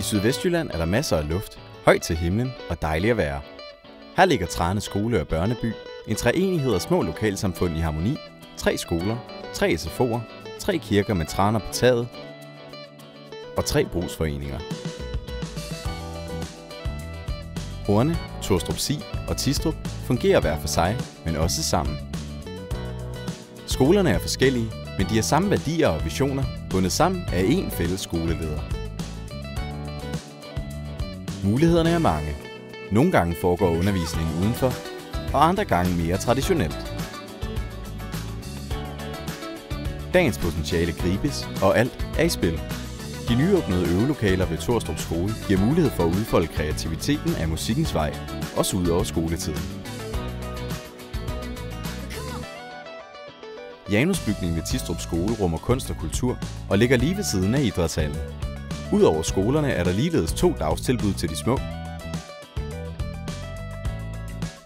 Sydvestjylland er der masser af luft, højt til himlen og dejligt at være. Her ligger Trane Skole og Børneby, en treenighed af små lokalsamfund i harmoni, 3 skoler, 3 SFO'er, 3 kirker med traner på taget og 3 brugsforeninger. Horne, Torstrup Si og Tistrup fungerer hver for sig, men også sammen. Skolerne er forskellige, men de har samme værdier og visioner, bundet sammen af én fælles skoleleder. Mulighederne er mange. Nogle gange foregår undervisningen udenfor, og andre gange mere traditionelt. Dagens potentiale gribes, og alt er i spil. De nyåbnede øvelokaler ved Torstrup Skole giver mulighed for at udfolde kreativiteten af musikkens vej, også ud over skoletiden. Janusbygningen ved Tistrup Skole rummer kunst og kultur og ligger lige ved siden af idrætshallen. Udover skolerne er der ligeledes 2 dagstilbud til de små.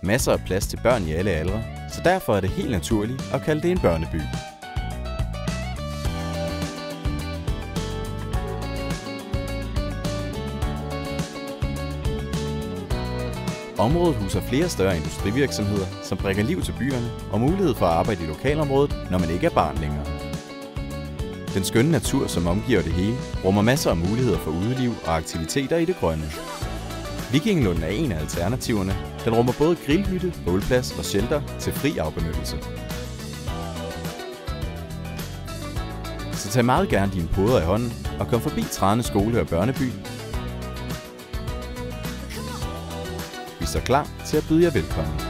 Masser af plads til børn i alle aldre, så derfor er det helt naturligt at kalde det en børneby. Området huser flere større industrivirksomheder, som bringer liv til byerne og mulighed for at arbejde i lokalområdet, når man ikke er barn længere. Den skønne natur, som omgiver det hele, rummer masser af muligheder for udeliv og aktiviteter i det grønne. Vikingelunden er en af alternativerne. Den rummer både grillhytte, bålplads og shelter til fri afbenyttelse. Så tag meget gerne dine poder i hånden og kom forbi Trane Skole og Børneby. Vi står klar til at byde jer velkommen.